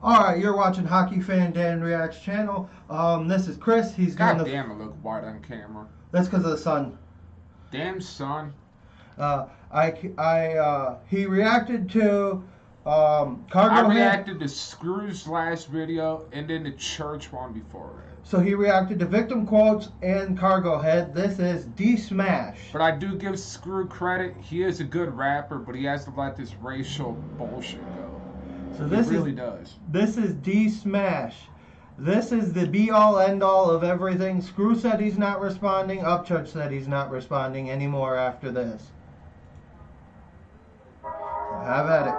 Alright, you're watching Hockey Fan Dan Reacts channel. This is Chris. He's doing God damn, it look white on camera. That's because of the sun. Damn sun. He reacted to Cargo I Head. reacted to Screw's last video and then the church one before it. So he reacted to Victim Quotes and Cargo Head. This is D-Smash. But I do give Screw credit. He is a good rapper, but he has to let this racial bullshit go. So this really does. This is D-Smash. This is the be-all, end-all of everything. Screw said he's not responding. Upchurch said he's not responding anymore after this. So have at it.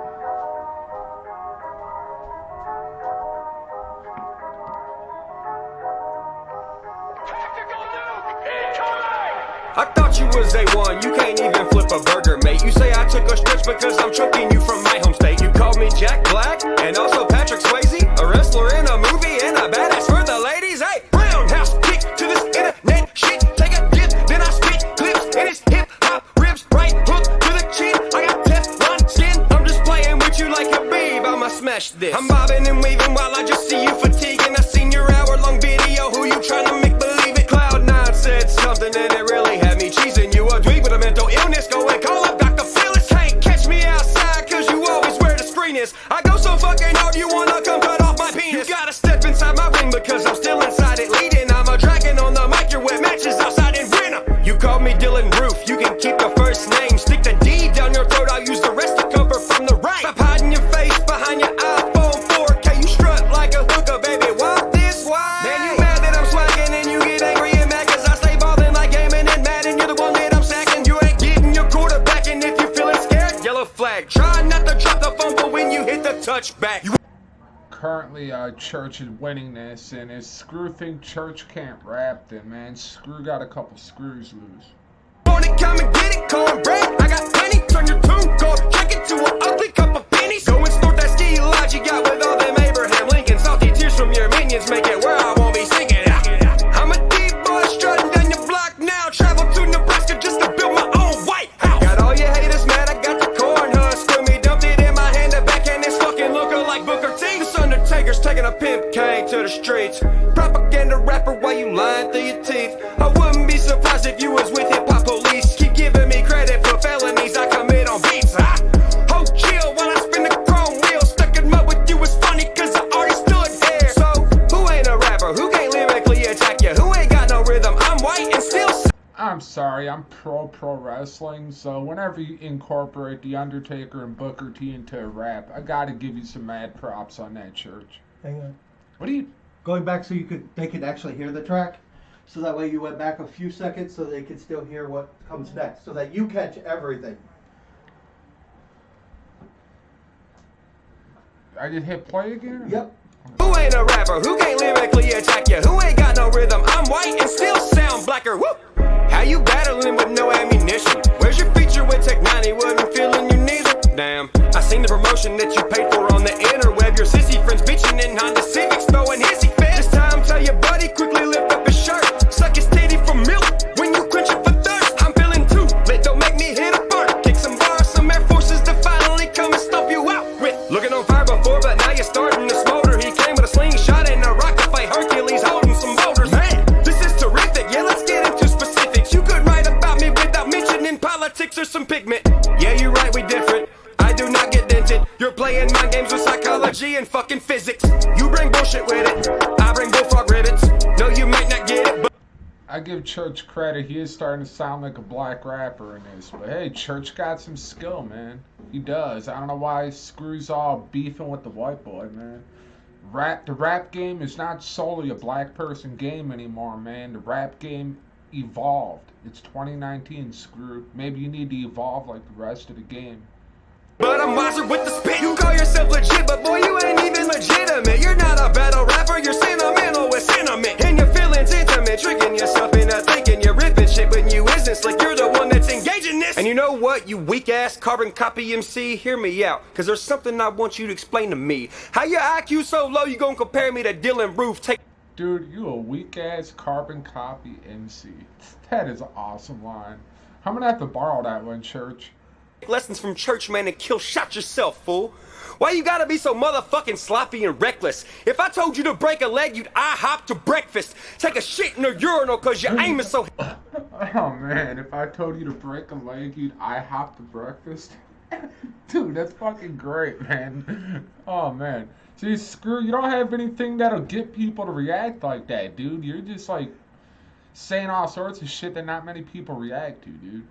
I thought you was A1, you can't even flip a burger, mate. You say I took a stretch because I'm choking you from my home state. You called me Jack Black, and also Patrick Swayze, a wrestler in a movie, and a badass for the ladies. Hey, roundhouse kick to this internet shit. Take a dip, then I spit clips in his hip-hop ribs. Right hook to the chin, I got Teflon skin. I'm just playing with you like a babe, I'ma smash this. I'm bobbing and weaving while I just see you fatiguing. I seen your hour-long video, who you trying to make believe it? Cloud9 said something and it really had me cheesing. You a dweeb with a mental illness, go and call up Dr. Phyllis. Can't catch me outside cause you always wear the screeners. I go so fucking hard you wanna come cut off my penis. You gotta step inside my ring because I'm still inside it leading. I'm a dragon on the mic, you're wet matches outside in winter. You called me Dylan Roof, you can keep the first name. Stick the D down your throat, I'll use the rest to cover from the right. Stop hiding your face behind your iPhone 4K. You strut like a hooker, baby, walk this way. Man, you mad that I'm swagging and you get angry and mad cause I stay ballin' like gaming and Madden. You're the one that I'm sacking, you ain't getting your quarterback. And if you feeling scared, yellow flag. Try not to drop the fumble when you hit the touchback. Currently, Church is winning this, and if Screw think Church can't rap, then man, Screw got a couple screws loose. Wanna come and get it, cornbread? I got plenty. Turn your tune, go check it to an ugly cup of pennies. Go and snort that ski lodge you got with all them Abraham Lincoln. Salty tears from your minions make it where I won't be singing. I'm a deep boy strutting down your block now. Travel to Nebraska just to build my own White House. Got all your haters mad, I got the corn husk. Me dumped it in my hand, the backhand is fucking looking like Booker T. This Undertaker's taking a pimp cane to the streets. Propaganda rapper, why you lying through your teeth? I wouldn't be surprised if you was with hip-hop police. Keep giving me credit for felonies I commit on beats. Hold chill while I spin the chrome wheel. Stuck in mud with you is funny cause I already stood there. So, who ain't a rapper? Who can't lyrically attack you? Who ain't got no rhythm? I'm white and still... I'm sorry, I'm pro wrestling, so whenever you incorporate The Undertaker and Booker T into a rap, I gotta give you some mad props on that, Church. Hang on. What are you... Going back so they could actually hear the track. So that way you went back a few seconds so they could still hear what comes next. So that you catch everything. I just hit play again? Yep. Who ain't a rapper? Who can't lyrically attack you? Who ain't got no rhythm? I'm white and still sound blacker. Woo! How you battling with no ammunition? Where's your feature with Tech 90? Wasn't feeling you neither. Damn, I seen the promotion that you paid for on the interweb. Your sissy friends bitching in Honda Civics, throwing hissy fits. This time, tell your buddy quickly lift up his shirt. Suck his titty for milk when you quench it for thirst. I'm feeling too lit, don't make me hit a burn. Kick some bars, some Air Forces to finally come and stomp you out with. Looking on fire before, but now you're starting to smolder. He came with a slingshot and a rock to fight Hercules, holding some boulders. Man, this is terrific. Yeah, let's get into specifics. You could write about me without mentioning politics or some pigment. Yeah, you're right, we different. I do not get dented. You're playing mind games with psychology and fucking physics. You bring bullshit with it. I bring bullfrog ribbons. No, you might not get it, but I give Church credit. He is starting to sound like a black rapper in this. But hey, Church got some skill, man. He does. I don't know why Screw's all beefing with the white boy, man. The rap game is not solely a black person game anymore, man. The rap game evolved. It's 2019, Screw. Maybe you need to evolve like the rest of the game. but I'm wiser with the spit. You call yourself legit, but boy, you ain't even legitimate. You're not a battle rapper, you're sentimental with sentiment. And your feelings intimate, tricking yourself into thinking you're ripping shit when you isn't slick. You're the one that's engaging this. And you know what, you weak-ass carbon copy MC? Hear me out, cause there's something I want you to explain to me. How your IQ so low, you gonna compare me to Dylan Roof? Dude, you a weak-ass carbon copy MC. That is an awesome line. I'm gonna have to borrow that one, Church. lessons from church, man, and kill shot yourself, fool. Why you gotta be so motherfucking sloppy and reckless? If I told you to break a leg, you'd IHOP to breakfast. Take a shit in a urinal cause your aim is so... Oh man, if I told you to break a leg, you'd IHOP to breakfast? Dude, that's fucking great, man. Oh man. See, screw, you don't have anything that'll get people to react like that, dude. You're just like saying all sorts of shit that not many people react to, dude.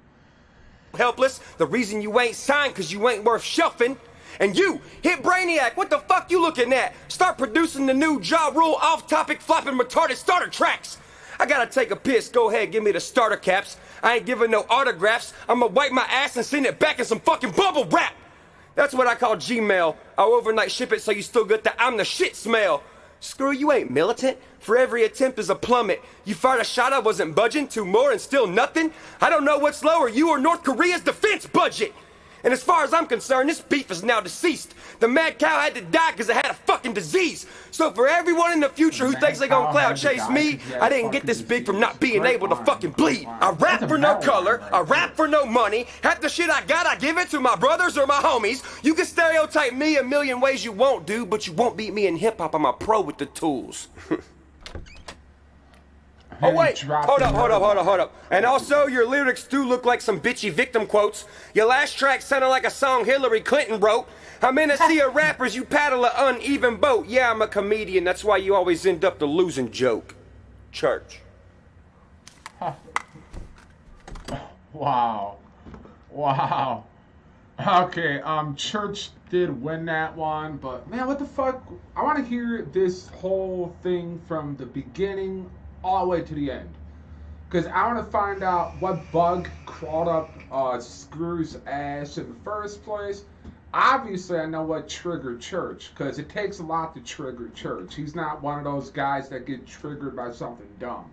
Helpless. The reason you ain't signed cause you ain't worth shelving. And you, Hit Brainiac, what the fuck you looking at? Start producing the new Ja Rule off-topic flopping retarded starter tracks. I gotta take a piss, go ahead, give me the starter caps. I ain't giving no autographs. I'ma wipe my ass and send it back in some fucking bubble wrap. That's what I call Gmail. I'll overnight ship it so you still get the I'm the shit smell. Screw you ain't militant. For every attempt is a plummet. You fired a shot I wasn't budging, 2 more and still nothing? I don't know what's lower, you or North Korea's defense budget. And as far as I'm concerned, this beef is now deceased. The mad cow had to die because it had a fucking disease. So for everyone in the future who thinks they gonna cloud chase me, I didn't get this big from not being able to fucking bleed. I rap for no color, I rap for no money. Half the shit I got, I give it to my brothers or my homies. You can stereotype me a million ways you won't, dude, but you won't beat me in hip-hop. I'm a pro with the tools. Oh wait, hold up. And also, your lyrics do look like some bitchy victim quotes. Your last track sounded like a song Hillary Clinton wrote. I'm in a sea of rappers, you paddle an uneven boat. Yeah, I'm a comedian, that's why you always end up the losing joke. Church. Wow. Okay, Church did win that one, but man, what the fuck? I want to hear this whole thing from the beginning all the way to the end, because I want to find out what bug crawled up Screw's ass in the first place. Obviously, I know what triggered Church, because it takes a lot to trigger Church. He's not one of those guys that get triggered by something dumb.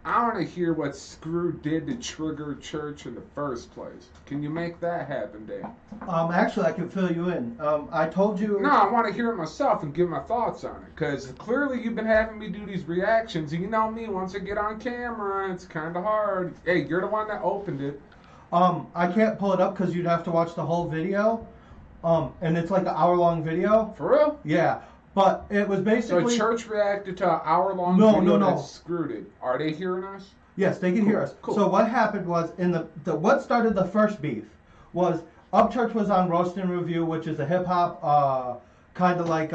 I want to hear what Screw did to trigger Church in the first place. Can you make that happen, Dan? Actually, I can fill you in. I told you... No, I want to hear it myself and give my thoughts on it. Because clearly you've been having me do these reactions. And you know me, once I get on camera, it's kind of hard. Hey, you're the one that opened it. I can't pull it up because you'd have to watch the whole video. And it's like an hour-long video. For real? Yeah. But it was basically... So Church reacted to an hour-long video that screwed it. Are they hearing us? Yes, they can hear us. Cool. So what happened was, in what started the first beef was, Upchurch was on Roast and Review, which is a hip-hop, kind of like,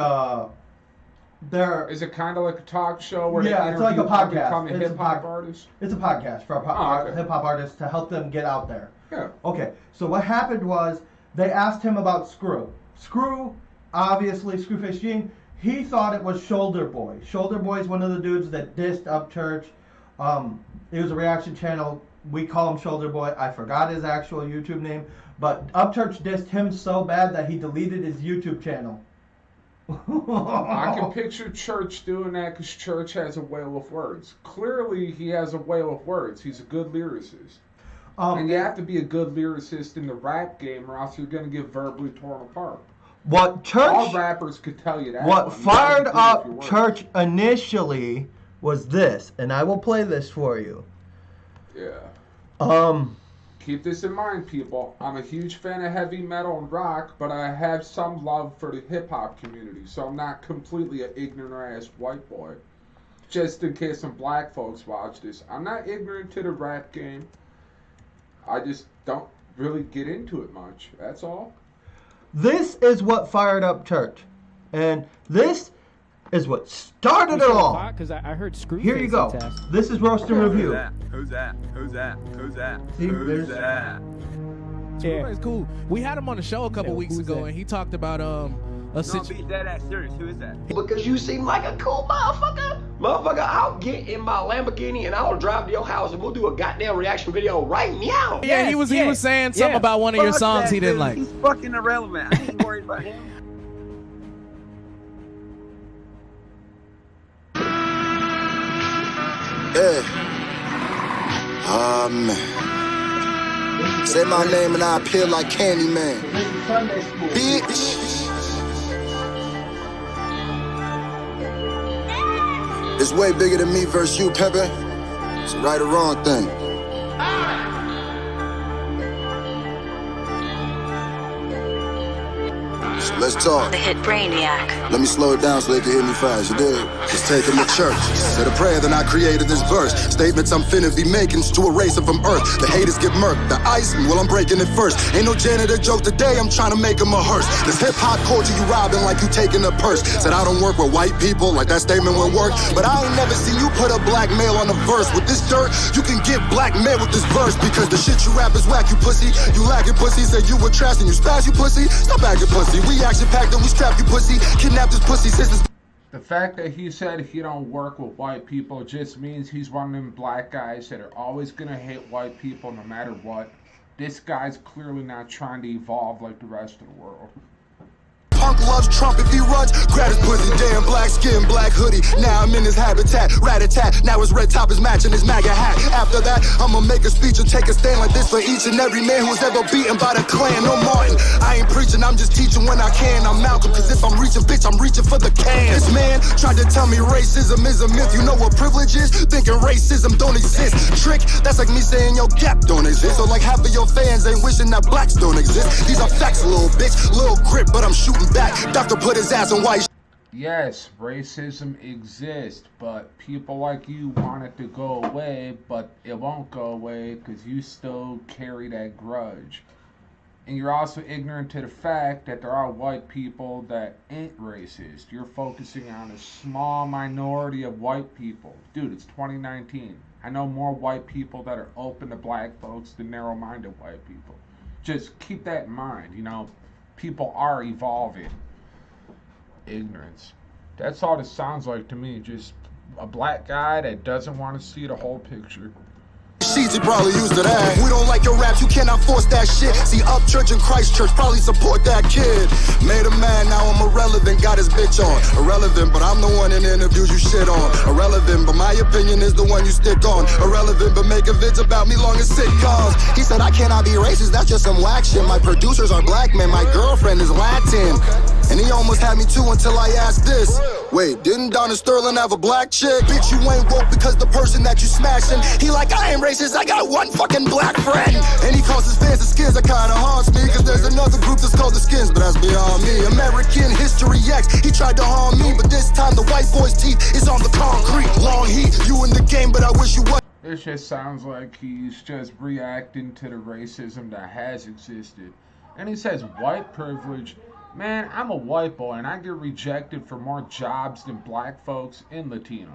Is it kind of like a talk show where yeah, they it's like a podcast. It's hip-hop artists? It's a podcast for okay. hip-hop artists to help them get out there. Yeah. Okay, so what happened was, they asked him about Screw. Screw, obviously, Screwface Gene, he thought it was Shoulder Boy. Shoulder Boy is one of the dudes that dissed Upchurch. It was a reaction channel. We call him Shoulder Boy. I forgot his actual YouTube name. But Upchurch dissed him so bad that he deleted his YouTube channel. I can picture Church doing that because Church has a whale of words. Clearly, he has a whale of words. He's a good lyricist. And you have to be a good lyricist in the rap game or else you're going to get verbally torn apart. What Church... All rappers could tell you that. What fired up Church initially was this, and I will play this for you. Yeah. Keep this in mind, people. I'm a huge fan of heavy metal and rock, but I have some love for the hip-hop community, so I'm not completely an ignorant-ass white boy. Just in case some black folks watch this. I'm not ignorant to the rap game. I just don't really get into it much. That's all. This is what fired up Church. And this is what started it all. Because I heard Screw. Here you go. This is Roast and Review. Who's that? See, Who's that? Yeah, It's cool. We had him on the show a couple weeks ago, and he talked about a No, be dead ass serious. Who is that? Because you seem like a cool motherfucker. Motherfucker, I'll get in my Lamborghini and I'll drive to your house and we'll do a goddamn reaction video right now. Yeah, he was saying something about one of your songs he didn't like. He's fucking irrelevant. I ain't worried about him. Yeah. Man. Say my name and I appear like Candyman. Bitch. It's way bigger than me versus you, Pepe. It's a right or wrong thing. fast talk. The hit Brainiac. Let me slow it down so they can hear me fast, you dig? Just take them to church. Said a prayer, then I created this verse. Statements I'm finna be making to erase it from earth. The haters get murked, the ice, well, I'm breaking it first. Ain't no janitor joke today, I'm trying to make them a hearse. This hip-hop culture, you robbing like you taking a purse. Said I don't work with white people, like that statement will work. But I ain't never seen you put a black male on a verse. With this dirt, you can get blackmail with this verse. Because the shit you rap is whack, you pussy. You lacking pussy, said you were trash and you spaz, you pussy. Stop acting pussy, we action packed and we strap you pussy. Kidnap this pussy sisters. The fact that he said he don't work with white people just means he's one of them black guys that are always gonna hate white people no matter what. This guy's clearly not trying to evolve like the rest of the world. Punk loves Trump if he runs, grab his pussy, damn black skin, black hoodie. Now I'm in his habitat, rat-a-tat. Now his red top is matching his MAGA hat. After that, I'ma make a speech and take a stand like this for each and every man who's ever beaten by the Klan. No Martin, I ain't preaching, I'm just teaching when I can. I'm Malcolm, cause if I'm reaching, bitch, I'm reaching for the can. This man tried to tell me racism is a myth. You know what privilege is? Thinking racism don't exist. Trick, that's like me saying your gap don't exist. So like half of your fans ain't wishing that blacks don't exist. These are facts, little bitch, little grip, but I'm shooting back. Doctor put his ass on white. Yes, racism exists, but people like you want it to go away, but it won't go away because you still carry that grudge. And you're also ignorant to the fact that there are white people that ain't racist. You're focusing on a small minority of white people. Dude, it's 2019. I know more white people that are open to black folks than narrow-minded white people. Just keep that in mind, you know. People are evolving. Ignorance. That's all this sounds like to me. Just a black guy that doesn't want to see the whole picture. She's probably used to that. If we don't like your raps, you cannot force that shit. See, Upchurch and Christchurch probably support that kid. Made a man, now I'm irrelevant, got his bitch on. Irrelevant, but I'm the one in the interviews you shit on. Irrelevant, but my opinion is the one you stick on. Irrelevant, but making vids about me long as sitcoms. He said I cannot be racist, that's just some whack shit. My producers are black men, my girlfriend is Latin. And he almost had me too until I asked this. Wait, didn't Donna Sterling have a black chick? Bitch, you ain't woke because the person that you smashing. He like, I ain't racist, I got one fucking black friend. And he calls his fans the Skins, that kinda haunts me. Cause there's another group that's called the Skins, but that's beyond me. American History X, he tried to harm me. But this time the white boy's teeth is on the concrete. Long heat, you in the game, but I wish you was. This just sounds like he's just reacting to the racism that has existed. And he says white privilege. Man, I'm a white boy and I get rejected for more jobs than black folks and Latinos.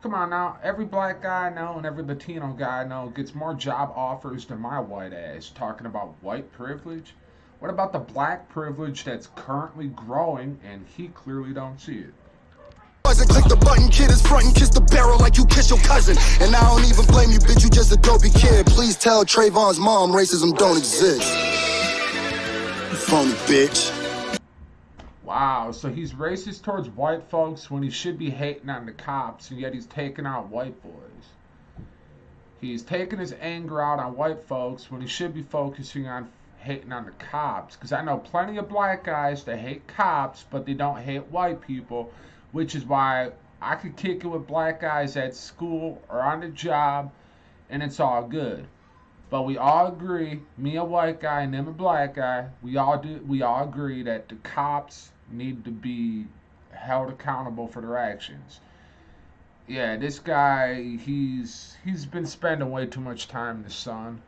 Come on now, every black guy I know and every Latino guy I know gets more job offers than my white ass. Talking about white privilege? What about the black privilege that's currently growing and he clearly don't see it? Click the button, kid is front and kiss the barrel like you kiss your cousin. And I don't even blame you, bitch, you just a dopey kid. Please tell Trayvon's mom racism don't exist. You phony bitch. Wow, so he's racist towards white folks when he should be hating on the cops, and yet he's taking out white boys. He's taking his anger out on white folks when he should be focusing on hating on the cops. Because I know plenty of black guys that hate cops, but they don't hate white people, which is why I could kick it with black guys at school or on the job, and it's all good. But we all agree, me a white guy and them a black guy, we all agree that the cops need to be held accountable for their actions. Yeah, this guy, he's been spending way too much time in the sun.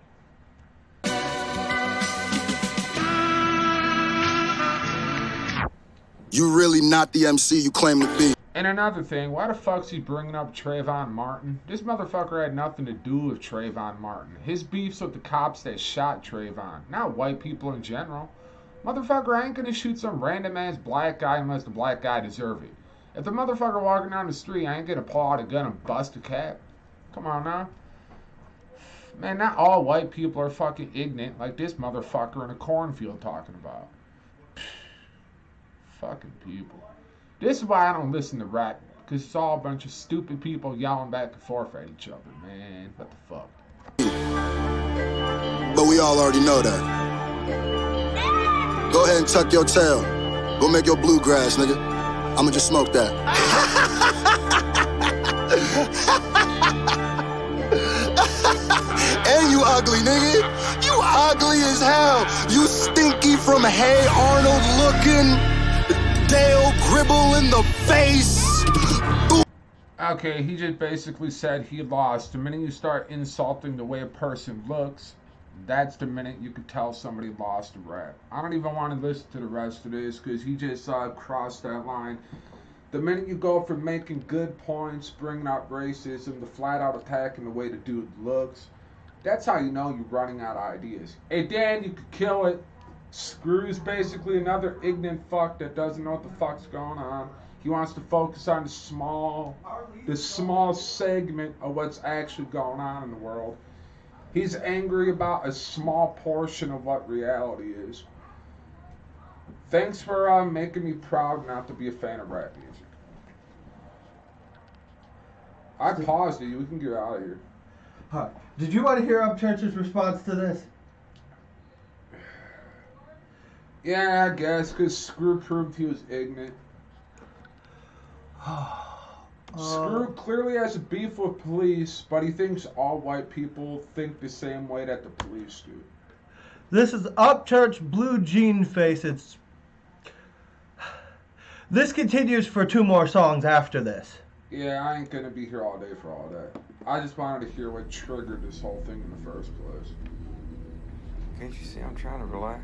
You really not the MC you claim to be. And another thing, why the fuck's he bringing up Trayvon Martin? This motherfucker had nothing to do with Trayvon Martin. His beef's with the cops that shot Trayvon, not white people in general. Motherfucker ain't gonna shoot some random ass black guy unless the black guy deserve it. If the motherfucker walking down the street, I ain't gonna pull out a gun and bust a cap. Come on now. Man, not all white people are fucking ignorant like this motherfucker in a cornfield talking about. Fucking people. This is why I don't listen to rap, because it's all a bunch of stupid people yelling back and forth at each other, man. What the fuck? But we all already know that. Go ahead and tuck your tail. Go make your bluegrass, nigga. I'ma just smoke that. And you ugly, nigga. You ugly as hell. You stinky from Hey Arnold looking. Dale Gribble in the face. Okay, he just basically said he lost. The minute you start insulting the way a person looks, that's the minute you can tell somebody lost a rap. I don't even want to listen to the rest of this because he just crossed that line. The minute you go from making good points, bringing out racism, to flat out attacking the way the dude looks, that's how you know you're running out of ideas. Hey Dan, you could kill it. Screw's basically another ignorant fuck that doesn't know what the fuck's going on. He wants to focus on the small segment of what's actually going on in the world. He's angry about a small portion of what reality is. Thanks for making me proud not to be a fan of rap music. I paused it. We can get out of here. Huh. Did you want to hear Upchurch's response to this? Yeah, I guess, because Screw proved he was ignorant. Screw clearly has a beef with police, but he thinks all white people think the same way that the police do. This is Upchurch Blue Jean Face. This continues for 2 more songs after this. Yeah, I ain't gonna be here all day for all that. I just wanted to hear what triggered this whole thing in the first place. Can't you see I'm trying to relax?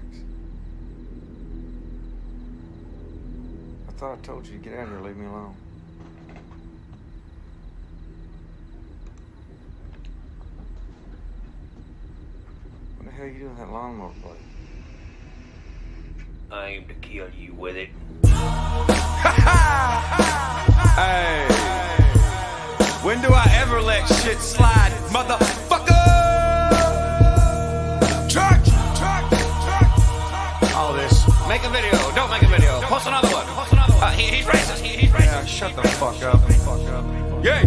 I thought I told you to get out of here, leave me alone. What the hell are you doing with that lawnmower plate? I aim to kill you with it. Hey, when do I ever let shit slide, motherfucker? Church. All this. Make a video. Don't make a video. Post another one. He's racist. He's racist. Yeah, shut the fuck up. Yay.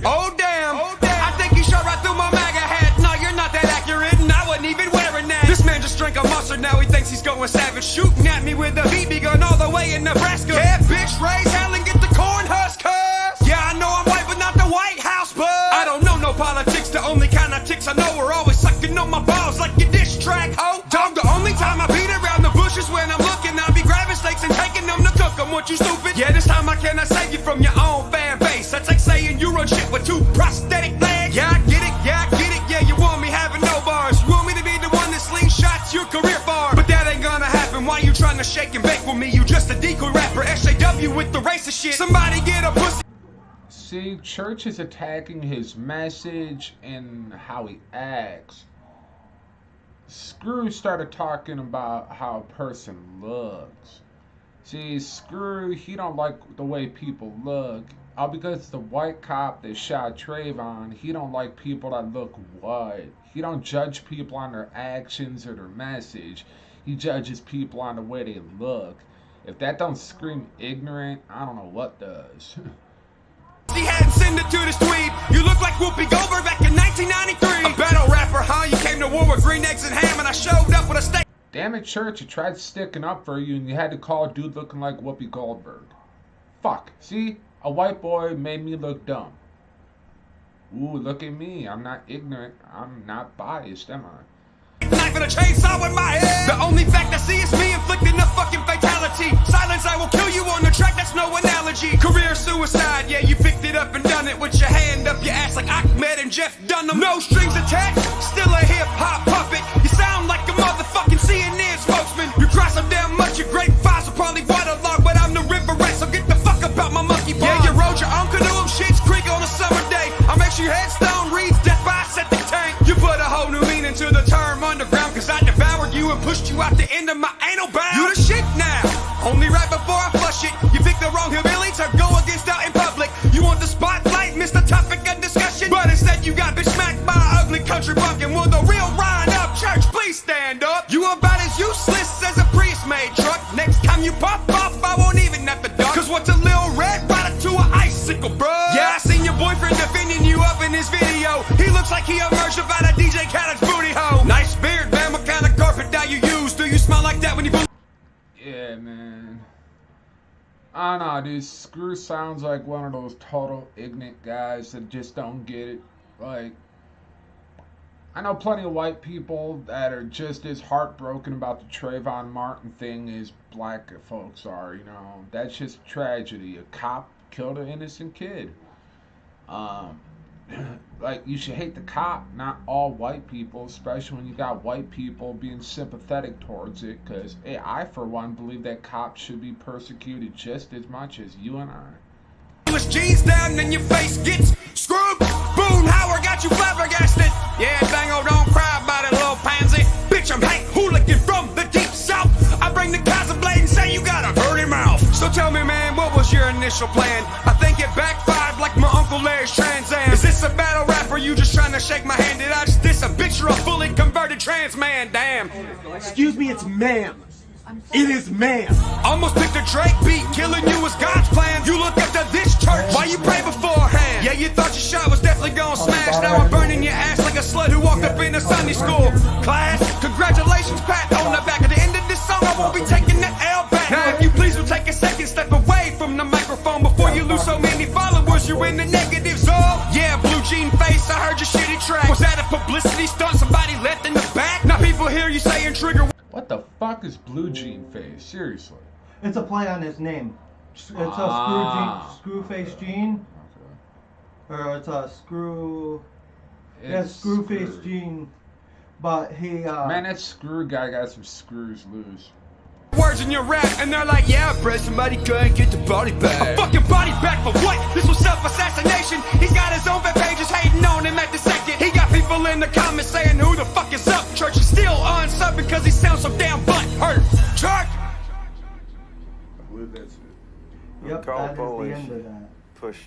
Oh damn. I think you shot right through my MAGA hat. No, you're not that accurate, and I wasn't even wearing that. This man just drank a monster, now he thinks he's going savage. Shooting at me with a BB gun all the way in Nebraska. Yeah, bitch, raise hell and get the corn huskers. Yeah, I know I'm white, but not the White House, bud. I don't know no politics, the only kind of ticks I know are always sucking on my balls like your dish track, ho. Dog, the only time I beat around the bushes when I'm looking, I'll be grabbing steaks and taking them to cook them. What you stupid? Yeah, this time I cannot save you from your own fan base. That's like saying you run shit with 2 prosthetic legs. Yeah, I get it. Yeah, you want me having no bars. You want me to be the one that slingshots your career far. But that ain't gonna happen. Why you trying to shake and bake with me? You just a decoy rapper. SAW with the racist shit. Somebody get a pussy. See, Church is attacking his message and how he acts. Screw started talking about how a person looks. See, Screw, he don't like the way people look. All because the white cop that shot Trayvon, he don't like people that look white. He don't judge people on their actions or their message. He judges people on the way they look. If that don't scream ignorant, I don't know what does. He hadn't sent it to this dweeb. You look like Whoopi Goldberg back in 1993. A battle rapper, huh? You came to war with green eggs and ham, and I showed up with a steak. Damn it, Church, you tried sticking up for you and you had to call a dude looking like Whoopi Goldberg. Fuck, see? A white boy made me look dumb. Ooh, look at me. I'm not ignorant. I'm not biased, am I? Knife and a chainsaw in my head. The only fact I see is me inflicting a fucking fatality. Silence, I will kill you on the track, that's no analogy. Career suicide, yeah, you picked it up and done it with your hand up your ass like Ahmed and Jeff Dunham. No strings attached, still a hip-hop puppet. You sound like a motherfucking CNN spokesman. You cry so damn much, your grape files are probably waterlogged, but I'm the river rat, so get the fuck about my monkey pond. Yeah, you rode your own canoe up Schitt's Creek on a summer day. I make sure your headstone reads death by septic tank. You put a whole new meaning to the term underground, cause I devoured you and pushed you out the end of my anal bound. You the shit now, only right before I flush it. You picked the wrong hillbilly to go against out in public. You want the spotlight, missed the topic of discussion, but instead you got bitch smacked by an ugly country bumpkin. Will the real Ryan Upchurch please stand up? You about as useless as a Prius-made truck. Next time you pop off, I won't even have to duck. Cause what's a little red rider to an icicle, bruh? Yeah, I seen your boyfriend defending you up in his video. He looks like he emerged up out of DJ Khaled's booty hole. Nice beard, man, what kind of carpet dye you use? Do you smell like that when you... Yeah, man. I don't know, dude. Screw sounds like one of those total ignorant guys that just don't get it. Like, I know plenty of white people that are just as heartbroken about the Trayvon Martin thing as black folks are. You know, that's just tragedy. A cop killed an innocent kid. Um, like, you should hate the cop, not all white people, especially when you got white people being sympathetic towards it. Because, hey, I for one believe that cops should be persecuted just as much as you and I. Jeans down and your face gets screwed. Boone Howard got you flabbergasted. Yeah, Bango, don't cry about it, little pansy. Bitch, I'm Hank Hooligan from the deep south. I bring the Gaza blade and say you got a dirty mouth. So tell me, man, what was your initial plan? I think it backfired like my Uncle Larry's Trans Am. Is this a battle rap or you just trying to shake my hand? Did I just diss a bitch or a fully converted trans man? Damn. Excuse me, it's ma'am. It is ma'am. Almost picked a Drake beat, killing you was God's plan. You look up to this church, why you pray beforehand? Yeah, you thought your shot was definitely gonna smash. Now I'm burning your ass like a slut who walked up in a Sunday school class. Congratulations, Pat, on the back. At the end of this song, I won't be taking the L back. Now, if you please will take a second step away from the microphone before you lose so many followers, you're in the negatives. Oh, yeah, blue jean face, I heard your shitty track. Was that a publicity stunt somebody left in the back? Now people hear you saying trigger. What the fuck is Blue Jean Face? Seriously. It's a play on his name. It's a screw face Gene. Okay. Or it's a screw. Screw face Gene. But he. Man, that screw guy got some screws loose. Words in your rap, and they're like, yeah, bro, somebody couldn't get the body back. A fucking body back for what? This was self-assassination. He's got his own web pages hating on him at the second. He got people in the comments saying, who the fuck is up? Church is still unsub because he sounds so damn butt hurt. Church! I believe that's it. Yep, Call that is police. the end of that. Push.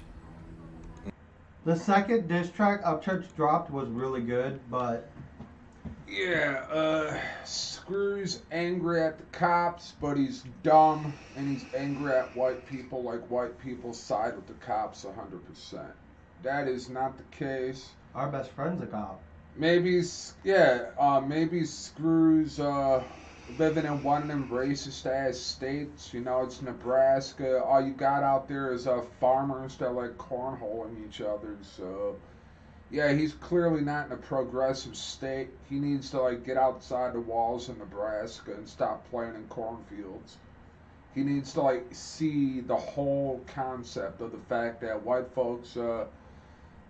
The second diss track Upchurch dropped was really good, but... Yeah, Screw's angry at the cops, but he's dumb, and he's angry at white people like white people side with the cops 100%. That is not the case. Our best friend's a cop. Maybe Screw's living in one of them racist-ass states. You know, it's Nebraska. All you got out there is farmers that like cornholing each other, so... Yeah, he's clearly not in a progressive state. He needs to, like, get outside the walls of Nebraska and stop playing in cornfields. He needs to, like, see the whole concept of the fact that white folks,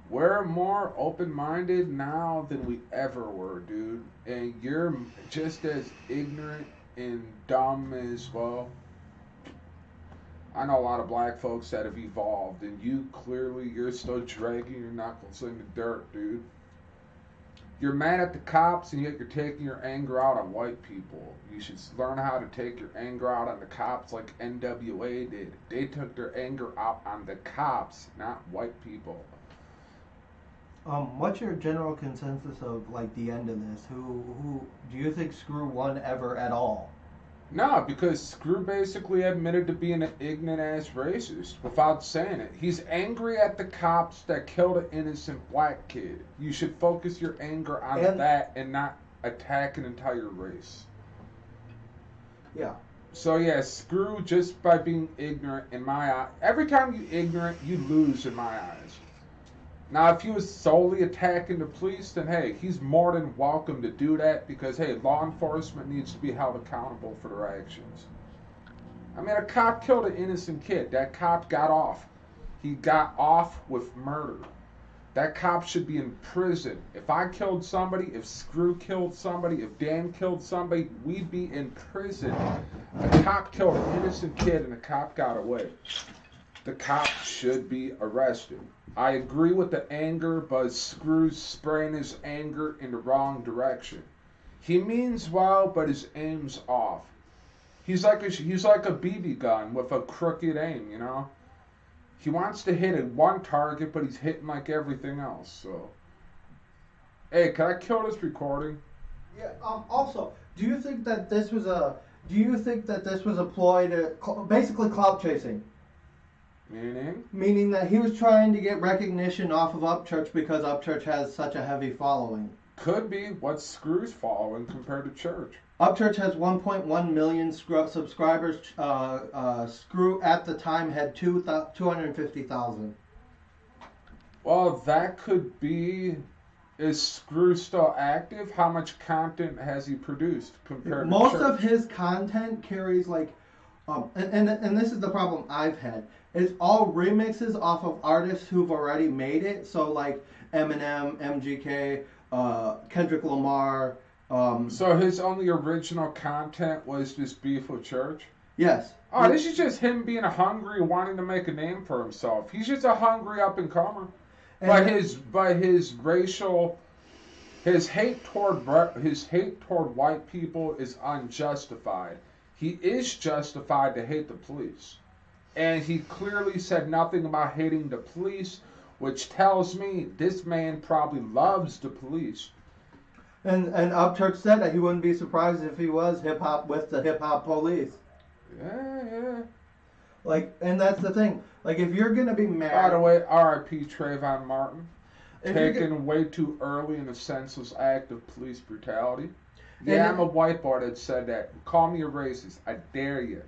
we're more open-minded now than we ever were, dude. And you're just as ignorant and dumb as well. I know a lot of black folks that have evolved, and you're still dragging your knuckles in the dirt, dude. You're mad at the cops, and yet you're taking your anger out on white people. You should learn how to take your anger out on the cops like NWA did. They took their anger out on the cops, not white people. What's your general consensus of, like, the end of this? Who do you think Screw won ever at all? No, because Screw basically admitted to being an ignorant-ass racist without saying it. He's angry at the cops that killed an innocent black kid. You should focus your anger on that and not attack an entire race. Yeah. So yeah, Screw, just by being ignorant in my eye, every time you're ignorant, you lose in my eyes. Now, if he was solely attacking the police, then hey, he's more than welcome to do that because hey, law enforcement needs to be held accountable for their actions. I mean, a cop killed an innocent kid. That cop got off. He got off with murder. That cop should be in prison. If I killed somebody, if Screw killed somebody, if Dan killed somebody, we'd be in prison. A cop killed an innocent kid and the cop got away. The cop should be arrested. I agree with the anger, but Screw's spraying his anger in the wrong direction. He means well, but his aim's off. He's like a BB gun with a crooked aim, you know? He wants to hit at one target, but he's hitting like everything else, so... Hey, can I kill this recording? Yeah, also, do you think that this was a ploy to, basically clout chasing? Meaning? Meaning that he was trying to get recognition off of Upchurch because Upchurch has such a heavy following. Could be. What's Screw's following compared to Church? Upchurch has 1.1 million subscribers. Screw at the time had 250,000. Well, that could be Is Screw still active? How much content has he produced compared Most to Church? of his content carries like, and this is the problem I've had. It's all remixes off of artists who've already made it. So like Eminem, MGK, Kendrick Lamar. So his only original content was just beef with Church? Yes. Oh, this is just him being hungry, wanting to make a name for himself. He's just a hungry up and comer. But his racial, his hate toward white people is unjustified. He is justified to hate the police, and he clearly said nothing about hating the police, which tells me this man probably loves the police. And Upchurch said that he wouldn't be surprised if he was hip hop with the hip hop police. Yeah. Like, and that's the thing. Like, if you're gonna be mad. By the way, R.I.P. Trayvon Martin, If taken way too early in a senseless act of police brutality. Yeah, I'm a white boy that said that. Call me a racist. I dare you.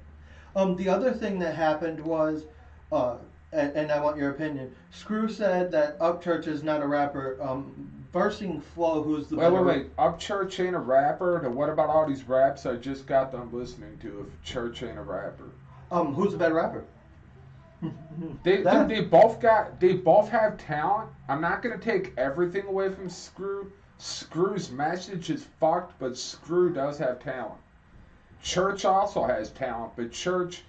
The other thing that happened was, and I want your opinion. Screw said that Upchurch is not a rapper. Bursting Flow, who's the Wait. Upchurch ain't a rapper. Then what about all these raps I just got done listening to? If Church ain't a rapper, who's the better rapper? They both have talent. I'm not gonna take everything away from Screw. Screw's message is fucked, but Screw does have talent. Church also has talent, but Church,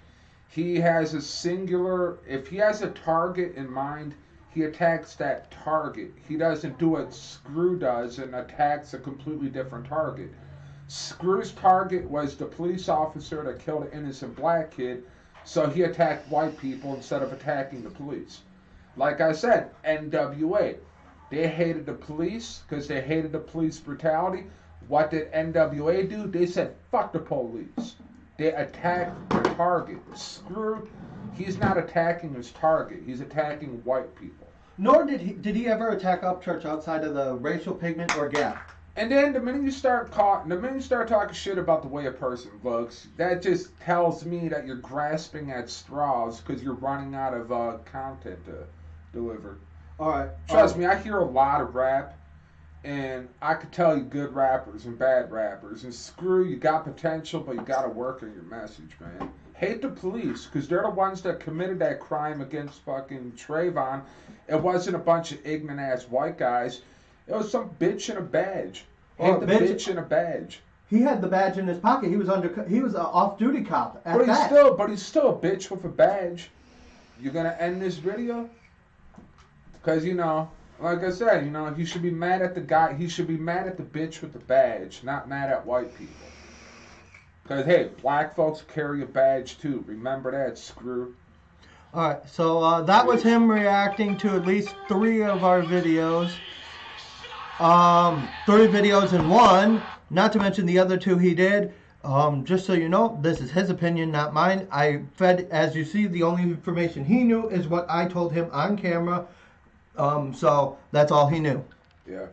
he has a singular. If he has a target in mind, he attacks that target. He doesn't do what Screw does and attacks a completely different target. Screw's target was the police officer that killed an innocent black kid, so he attacked white people instead of attacking the police. Like I said, NWA. They hated the police because they hated the police brutality. What did NWA do? They said, fuck the police. They attacked the target. Screw, he's not attacking his target. He's attacking white people. Nor did he ever attack Upchurch outside of the racial pigment or gap. And then the minute you start talking shit about the way a person looks, that just tells me that you're grasping at straws because you're running out of content to deliver. All right. Trust me, I hear a lot of rap, and I could tell you good rappers and bad rappers. And Screw, you got potential, but you got to work on your message, man. Hate the police, because they're the ones that committed that crime against fucking Trayvon. It wasn't a bunch of ignorant-ass white guys. It was some bitch in a badge. Hate the bitch in a badge. He had the badge in his pocket. He was an off-duty cop. But he's still a bitch with a badge. You gonna end this video? Because, like I said, he should be mad at the guy. He should be mad at the bitch with the badge, not mad at white people. Because, hey, black folks carry a badge too. Remember that, Screw. Alright, so that was him reacting to at least 3 of our videos. 3 videos in one, not to mention the other 2 he did. Just so you know, this is his opinion, not mine. I fed, as you see, the only information he knew is what I told him on camera. So that's all he knew. Yeah.